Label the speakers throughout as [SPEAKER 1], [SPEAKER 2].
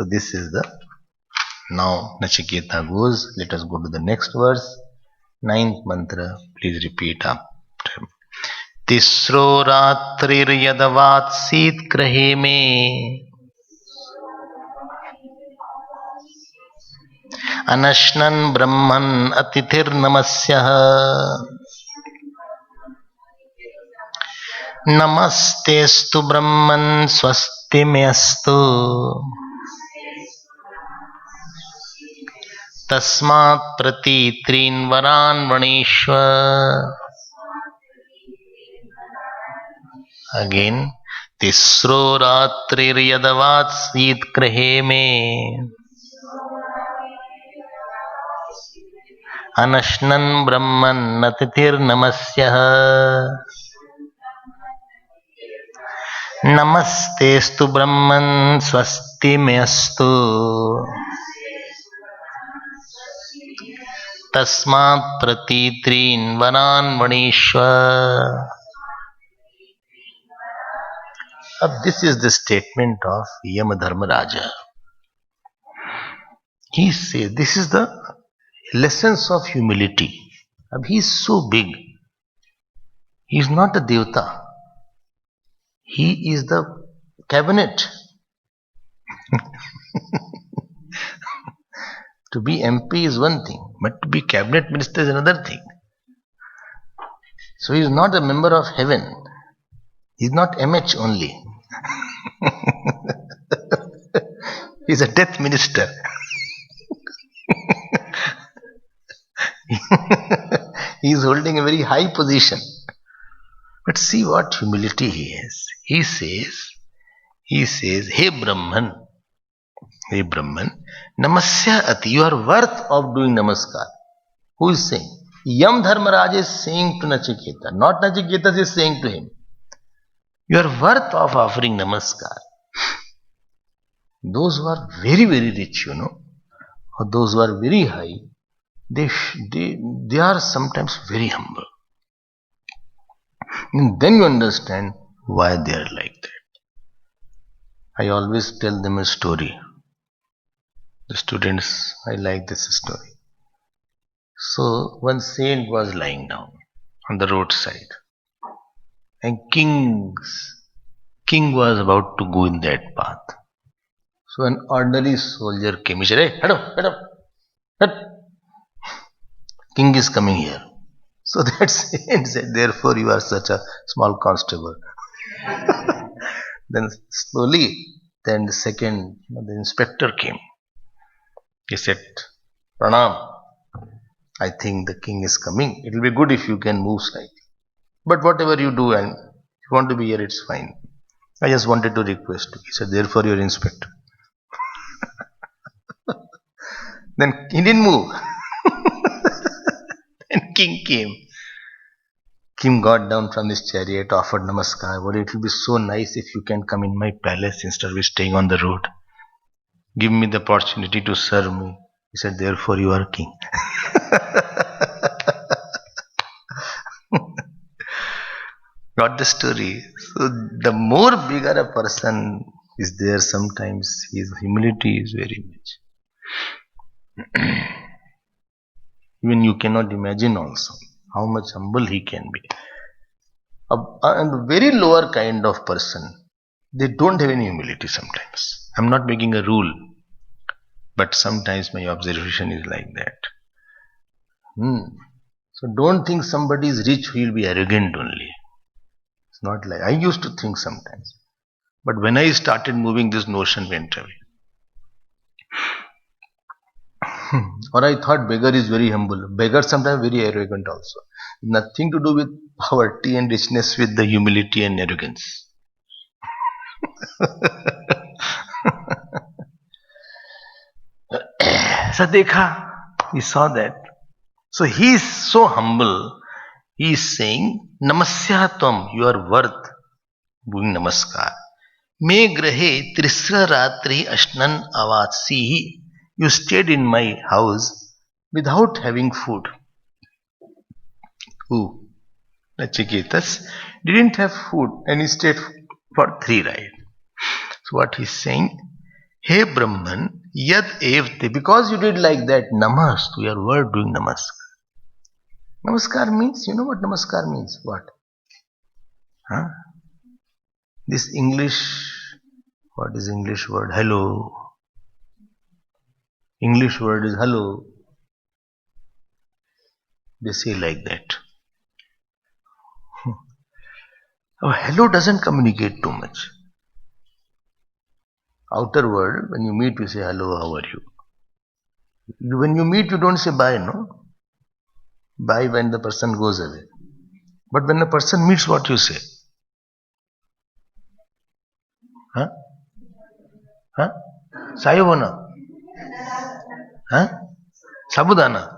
[SPEAKER 1] this is the, now Nachiketa goes. Let us go to the next verse. 9th mantra. Please repeat after. तिस्रो रात्रिर्यदवात्सीत् गृहे मे अनश्नन् ब्रह्मन् अतिथिर्नमस्यः नमस्तेस्तु ब्रह्मन् स्वस्तिमेस्तु तस्मात् प्रतीत्रीन् वरान् वणीष्व. Again, तिस्रो रात्रिर्यदवात्सीत् गृहे मे अनश्नन् ब्रह्मन् अतिथिर्नमस्यः नमस्तेस्तु ब्रह्मन् स्वस्तिमेस्तु तस्मात् प्रतीत्रीन् वरान् वणीष्व. This is the statement of Yamadharmaraja. He says this is the lessons of humility. He is so big. He is not a devata. He is the cabinet. To be MP is one thing, but to be cabinet minister is another thing. So he is not a member of heaven. He is not MH only. He is a death minister. He is holding a very high position. But see what humility he has. He says, Hey Brahman, Namasya Ati, you are worth of doing namaskar. Who is saying? Yam Dharmaraj is saying to Nachiketa, not Nachiketa is saying to him. You are worth of offering namaskar. Those who are very, very rich, or those who are very high, they are sometimes very humble. And then you understand why they are like that. I always tell them a story. The students, I like this story. So one saint was lying down on the roadside, and king was about to go in that path. So an ordinary soldier came. He said, Hey, head up. King is coming here. So that saint said, Therefore you are such a small constable. Then slowly, the inspector came. He said, Pranam, I think the king is coming. It will be good if you can move slightly. But whatever you do, and if you want to be here, it's fine. I just wanted to request you. He said, Therefore you are inspector. Then he didn't move. Then king came. King got down from his chariot, offered namaskar. Well, it will be so nice if you can come in my palace instead of staying on the road. Give me the opportunity to serve me. He said, Therefore you are king. Got the story? So the more bigger a person is there, sometimes his humility is very much. Even you cannot imagine also how much humble he can be. And a very lower kind of person, they don't have any humility sometimes. I'm not making a rule, but sometimes my observation is like that. So don't think somebody is rich who will be arrogant only. It's not like I used to think sometimes. But when I started moving, this notion went away. Or I thought beggar is very humble. Beggar sometimes very arrogant also. Nothing to do with poverty and richness, with the humility and arrogance. So dekha, we saw that. So he is so humble. He is saying, Namasya Tvam, you are worth doing namaskar. Me grahe trisra ratri ashnan avatsi. You stayed in my house without having food. Who? Nachiketas didn't have food and he stayed for 3 nights. So what he's saying, Hey Brahman, yad evte, because you did like that, namastu, your word doing namaskar. Namaskar means, you know what namaskar means? What? Huh? This English, what is English word? Hello. English word is hello. They say like that. Oh, hello doesn't communicate too much. Outer world, when you meet, you say hello, how are you? When you meet, you don't say bye, no? Bye when the person goes away. But when the person meets, what you say? Huh? Huh? Sayobana? Huh? Sabudana?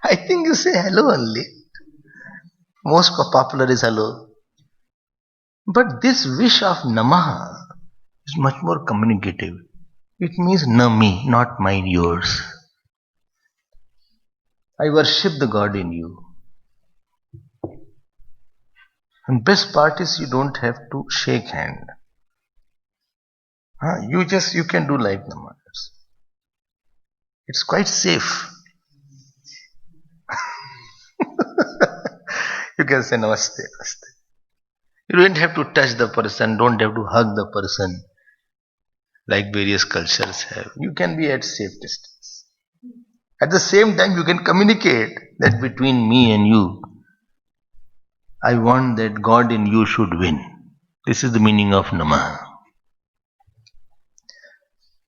[SPEAKER 1] I think you say hello only. Most popular is hello. But this wish of Namaha is much more communicative. It means na me, not mine, yours. I worship the God in you. And best part is you don't have to shake hand. You can do like Namaha. It's quite safe. You can say namaste, namaste. You don't have to touch the person, don't have to hug the person like various cultures have. You can be at safe distance. At the same time, you can communicate that between me and you, I want that God in you should win. This is the meaning of Namah.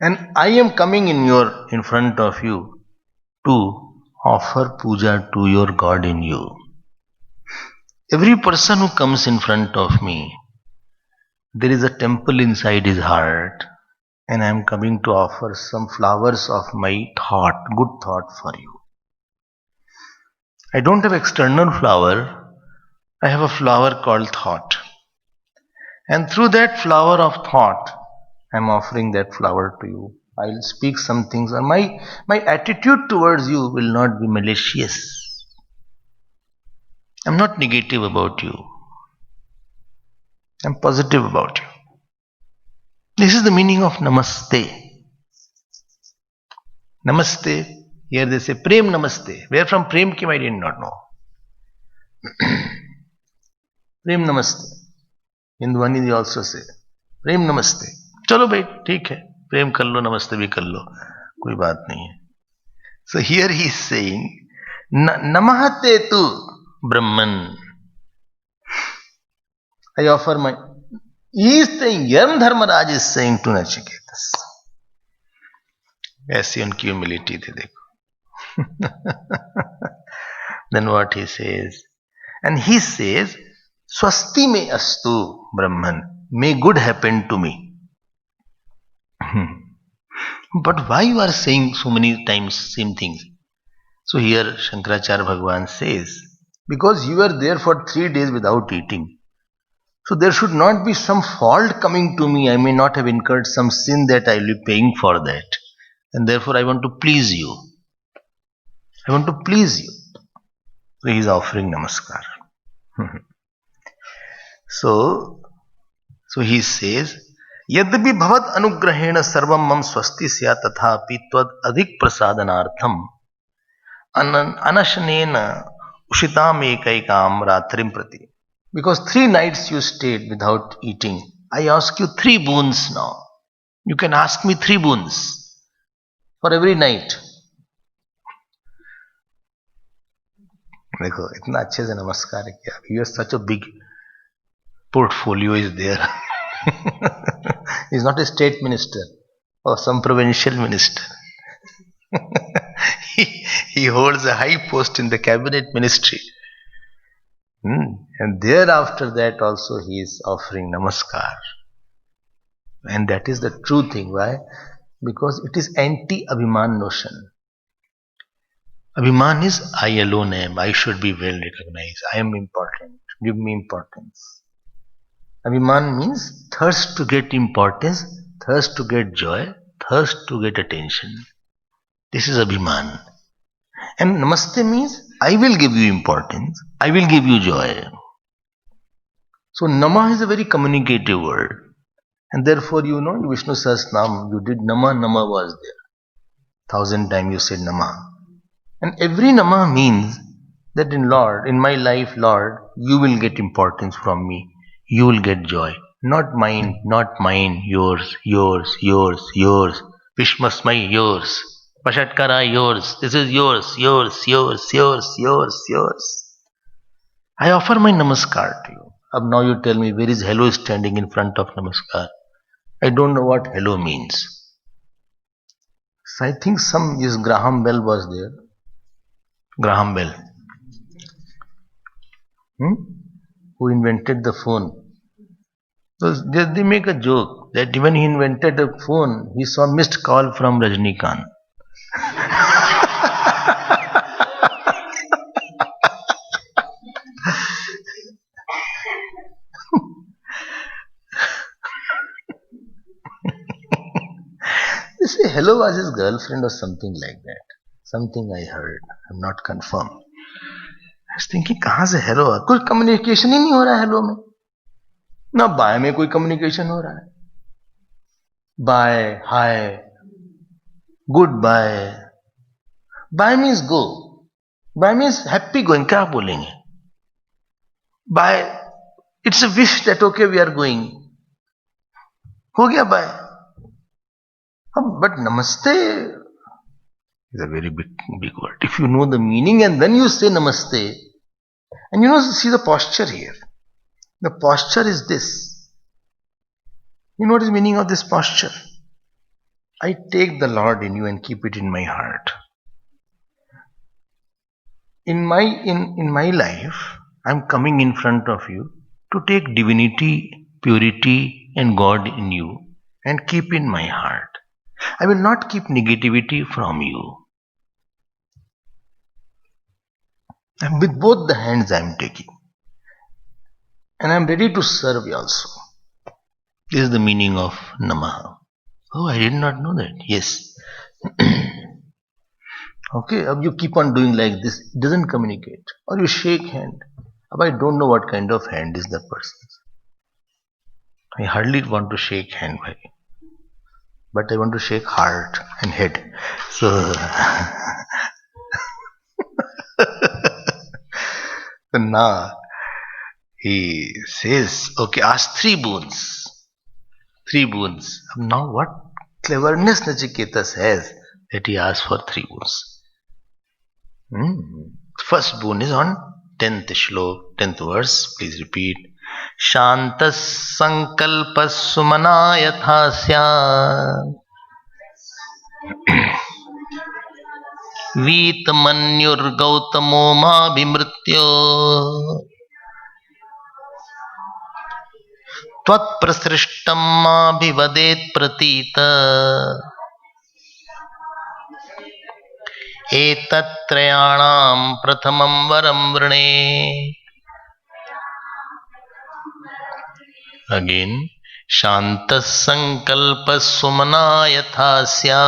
[SPEAKER 1] And I am coming in front of you to offer puja to your God in you. Every person who comes in front of me, there is a temple inside his heart, and I am coming to offer some flowers of my thought, good thought for you. I don't have external flower, I have a flower called thought. And through that flower of thought, I am offering that flower to you. I'll speak some things, and my attitude towards you will not be malicious. I'm not negative about you. I'm positive about you. This is the meaning of Namaste. Namaste. Here they say Prem Namaste. Where from Prem came I did not know. Prem Namaste. Hindwani they also say Prem Namaste. चलो भाई ठीक है प्रेम कर लो नमस्ते भी कर लो कोई बात नहीं है. So here he is saying Namahate tu Brahman. I offer my. He is saying, Yam Dharmaraj is saying to Nachiketas. ऐसी उनकी ह्यूमिलिटी थी देखो. Then what he says? And he says, Swasti me astu Brahman. May good happen to me. But why you are saying so many times same things? So here Shankaracharya Bhagavan says, because you were there for 3 days without eating. So there should not be some fault coming to me. I may not have incurred some sin that I will be paying for that. And therefore I want to please you. I want to please you. So he is offering namaskar. So he says, Yadyapi bhavat anugrahena sarvam mam swasti sya tathapi tvad adhik prasadanartham anashanena ushitam ekaikam ratrim prati. Because 3 nights you stayed without eating. I ask you 3 boons now. You can ask me 3 boons for every night. देखो इतना अच्छे से नमस्कार किया. You have such a big portfolio is there. He's not a state minister or some provincial minister. he holds a high post in the cabinet ministry. And thereafter that also he is offering namaskar. And that is the true thing. Why? Because it is anti-Abhiman notion. Abhiman is I alone am. I should be well recognized. I am important. Give me importance. Abhiman means thirst to get importance, thirst to get joy, thirst to get attention. This is Abhiman. And Namaste means I will give you importance, I will give you joy. So Namah is a very communicative word. And therefore, Vishnu Sahasranam, you did Nama, Nama was there. 1,000 times you said Nama. And every Nama means that in my life, Lord, you will get importance from me. You will get joy. Not mine, yours, yours, yours, yours. Vishmasmai, yours. Pashatkara, yours. This is yours, yours, yours, yours, yours, yours. I offer my namaskar to you. Now you tell me, where is hello standing in front of namaskar? I don't know what hello means. So I think Graham Bell was there. Graham Bell. Who invented the phone. So they make a joke that when he invented a phone, he saw missed call from Rajnikant. They say hello was his girlfriend or something like that. Something I heard. I'm not confirmed. I was thinking, कहाँ से hello? कुछ communication ही नहीं हो रहा है hello में. ना bye में कोई communication हो रहा है. Bye, hi, goodbye. Bye means go. Bye means happy going. क्या आप बोलेंगे? Bye. It's a wish that okay we are going. हो गया bye. But namaste is a very big word. If you know the meaning and then you say namaste, and see the posture here. The posture is this. You know what is the meaning of this posture? I take the Lord in you and keep it in my heart. In my life, I'm coming in front of you to take divinity, purity, and God in you and keep in my heart. I will not keep negativity from you. And with both the hands I am taking. And I am ready to serve you also. This is the meaning of Namaha. Oh, I did not know that. Yes. Okay, you keep on doing like this. It doesn't communicate. Or you shake hand. I don't know what kind of hand is the person's. I hardly want to shake hand. But I want to shake heart and head. So now he says, okay, ask 3 boons. 3 boons. Now what cleverness Nachiketas has that he asks for 3 boons. First boon is on 10th shlok, 10th verse. Please repeat. Shantas sankalpas sumana yathasya Vitmanyur gautamo ma bhimrityo Tvat prasrishtam ma bhivadet pratita Etatrayanam prathamam varam vrane. Again, Shantas sankalpas sumana yathasya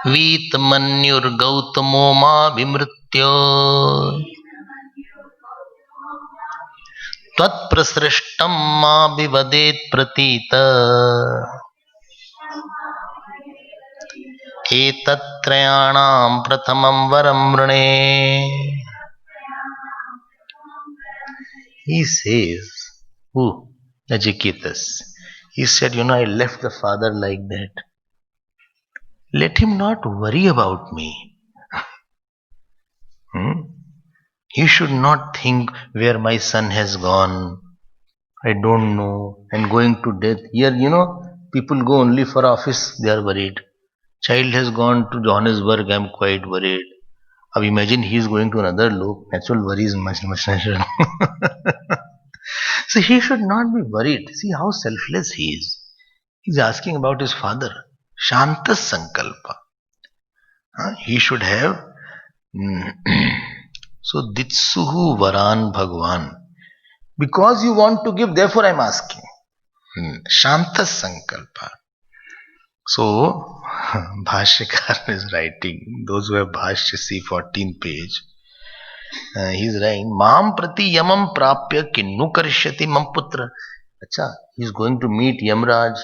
[SPEAKER 1] Vitmanyur gautamo ma bhimrityo Tvat prasrishtam ma bhivadet pratita Etatrayanam prathamam varam vrane. He says, who? Nachiketas. He said, I left the father like that. Let him not worry about me. He should not think where my son has gone. I don't know. And going to death. Here, people go only for office, they are worried. Child has gone to Johannesburg, I am quite worried. Now imagine he is going to another lok. Natural worry is much natural. So he should not be worried. See how selfless he is. He is asking about his father. Shantas sankalpa. He should have. So ditsuhu varan bhagwan. Because you want to give, therefore I am asking. Shantas sankalpa. So, Bhashyakar is writing, those who have Bhashya see 14th page, he's writing, Mam prati yamam prapya kinnu karishyati mam putra. Acha, he's going to meet Yamraj.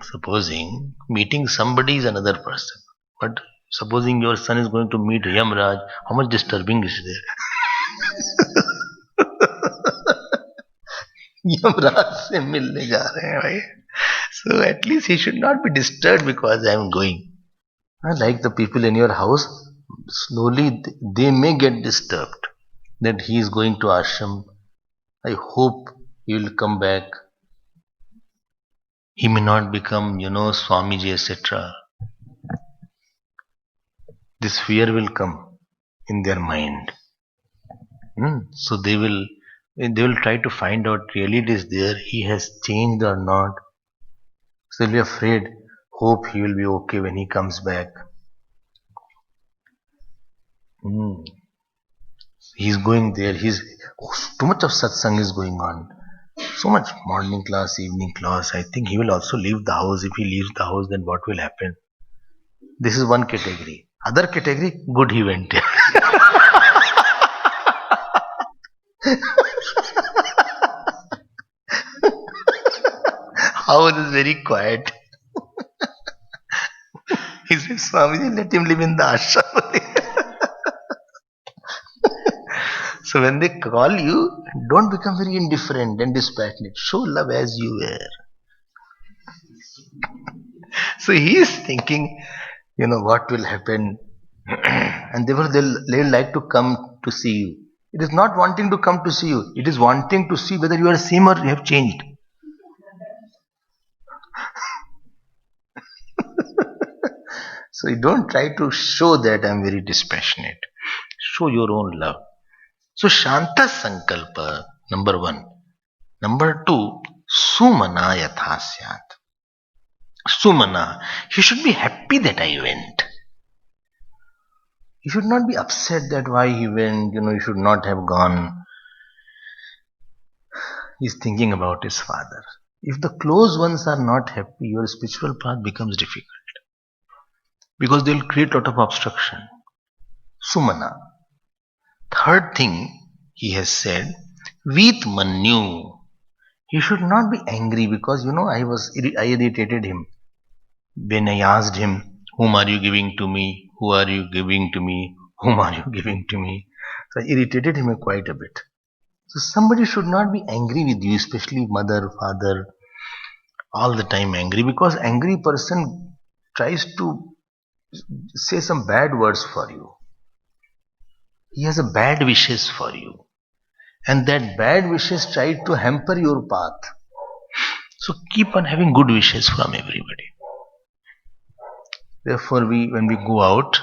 [SPEAKER 1] Supposing meeting somebody is another person, but supposing your son is going to meet Yamraj, how much disturbing is there? Yamraj से मिलने जा रहे हैं भाई. So at least he should not be disturbed because I am going. Like the people in your house, slowly they may get disturbed that he is going to ashram. I hope he will come back. He may not become, Swamiji, etc. This fear will come in their mind. So they will try to find out really it is there, he has changed or not. So they'll be afraid, hope he will be okay when he comes back. He's going there, too much of satsang is going on. So much morning class, evening class. I think he will also leave the house. If he leaves the house, then what will happen? This is one category. Other category, good he went there. House is very quiet. He said, Swamiji, let him live in the ashram. So when they call you, don't become very indifferent and dispassionate. Show love as you were. So he is thinking, what will happen? And therefore they'll like to come to see you. It is not wanting to come to see you. It is wanting to see whether you are the same or you have changed. So you don't try to show that I am very dispassionate. Show your own love. So Shanta Sankalpa, number 1. Number 2, Sumana Yathasyat. Sumana, he should be happy that I went. He should not be upset that why he went, he should not have gone. He's thinking about his father. If the close ones are not happy, your spiritual path becomes difficult. Because they'll create a lot of obstruction. Sumana. Third thing he has said, Vit Manyu. He should not be angry because, I irritated him. When I asked him, whom are you giving to me? Who are you giving to me? Whom are you giving to me? So I irritated him quite a bit. So somebody should not be angry with you, especially mother, father, all the time angry, because angry person tries to say some bad words for you. He has a bad wishes for you. And that bad wishes try to hamper your path. So keep on having good wishes from everybody. Therefore, when we go out,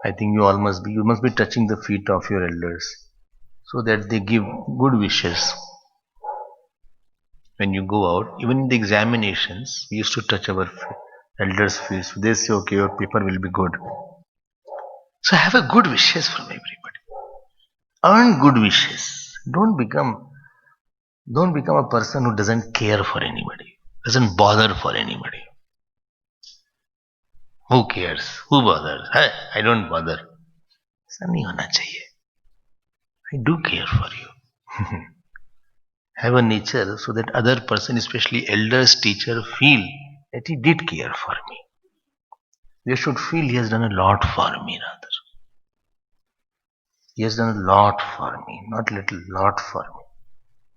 [SPEAKER 1] I think you must be touching the feet of your elders so that they give good wishes. When you go out, even in the examinations, we used to touch our elders' feet. So they say, okay, your paper will be good. So have a good wishes from everybody. Earn good wishes. Don't become a person who doesn't care for anybody, doesn't bother for anybody. Who cares? Who bothers? Hey, I don't bother. ऐसा नहीं होना चाहिए. I do care for you. Have a nature so that other person, especially elders, teacher, feel that he did care for me. They should feel he has done a lot for me rather. He has done a lot for me, not little, lot for me.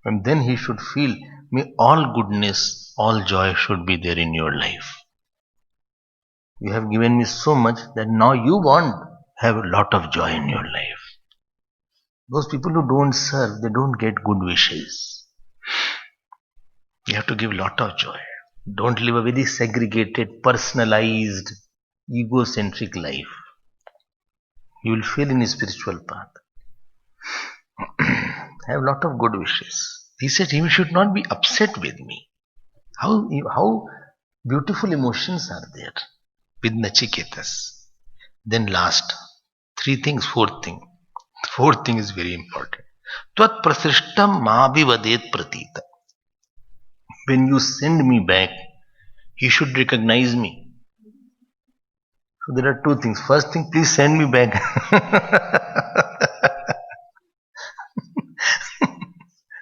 [SPEAKER 1] And then he should feel, may all goodness, all joy should be there in your life. You have given me so much that now you want have a lot of joy in your life. Those people who don't serve, they don't get good wishes. You have to give a lot of joy. Don't live a very segregated, personalized, egocentric life. You will fail in a spiritual path. Have a lot of good wishes. He said he should not be upset with me. How beautiful emotions are there with Nachiketas. Then last, 3 things, 4th thing. 4th thing is very important. Tvat prasrishtam ma vivadet pratita. When you send me back, He should recognize me. So there are two things. First thing, please send me back.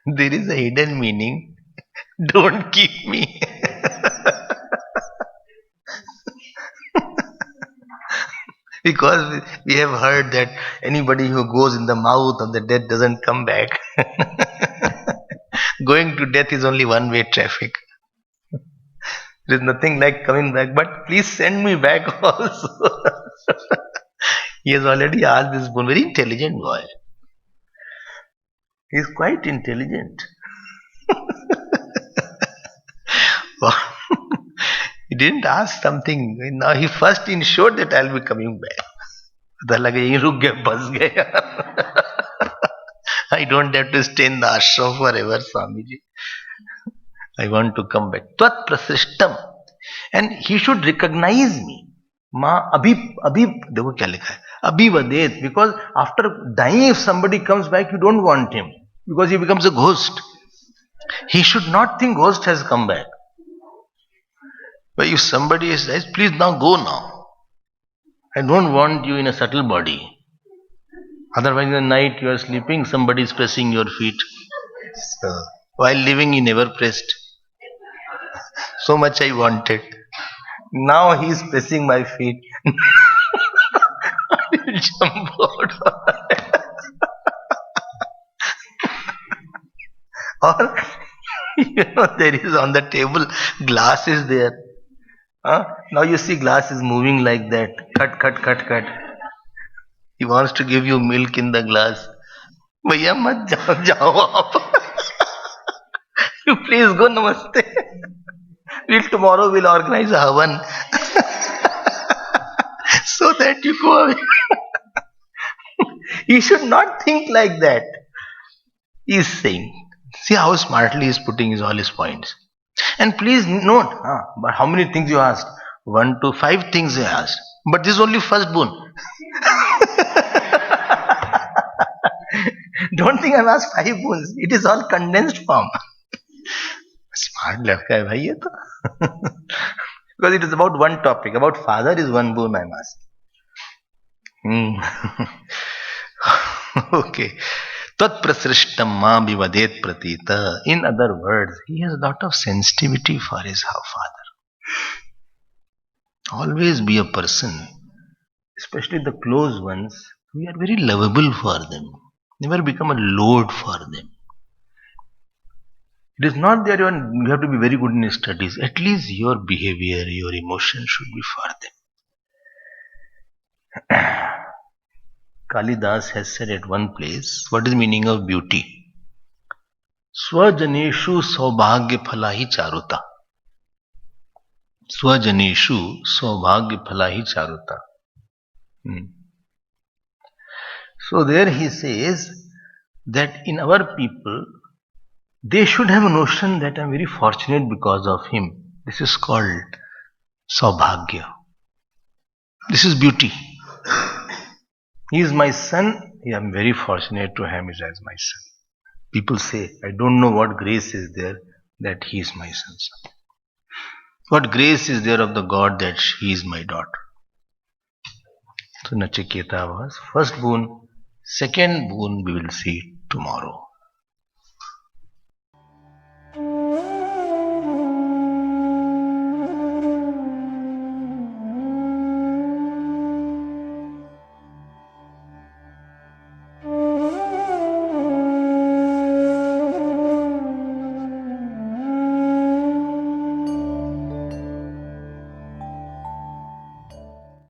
[SPEAKER 1] There is a hidden meaning. Don't keep me. Because we have heard that anybody who goes in the mouth of the dead doesn't come back. Going to death is only one way traffic. There is nothing like coming back, but please send me back also. He has already asked this boon. Very intelligent boy. He is quite intelligent. He didn't ask something. Now he first ensured that I'll be coming back. पता लगा यहीं रुक गया, बस गया. I don't have to stay in the ashram forever, Swamiji. I want to come back. Tvat prasrishtam. And he should recognize me. Ma abhi देखो क्या लिखा है, abhi vadet. Because after dying, if somebody comes back, you don't want him, because he becomes a ghost. He should not think ghost has come back. But if somebody says, please now go now, I don't want you in a subtle body. Otherwise, in the night you are sleeping, somebody is pressing your feet. So, while living, he never pressed. So much I wanted. Now he is pressing my feet. I will jump out. Or, there is on the table, glass is there. Now you see glass is moving like that. Cut, cut, cut, cut. He wants to give you milk in the glass. भैया मत जाओ जाओ आप. You please go, namaste. Tomorrow we'll organize a havan. So that you go away. He should not think like that. He is saying, see how smartly he is putting all his points. And please note, but how many things you asked? 1 to 5 things you asked. But this is only first boon. Don't think I've asked 5 boons. It is all condensed form. Smart ladka hai bhai ye to. Because it is about one topic. About father is 1 boon I'm asking. Okay. Tat prasrishtam ma bivadet pratita. In other words, he has a lot of sensitivity for his father. Always be a person, especially the close ones, we are very lovable for them. Never become a load for them. It is not that you have to be very good in studies. At least your behavior, your emotion should be for them. Kalidas has said at one place, what is the meaning of beauty? Swajaneshu saubhagya phalahi charuta. Swajaneshu saubhagya phalahi charuta. So there he says that in our people, they should have a notion that I am very fortunate because of him. This is called saubhagya. This is beauty. He is my son. I am very fortunate to have him as my son. People say, I don't know what grace is there that he is my son. What grace is there of the God that she is my daughter? So Nachiketa was first boon. Second boon we will see tomorrow.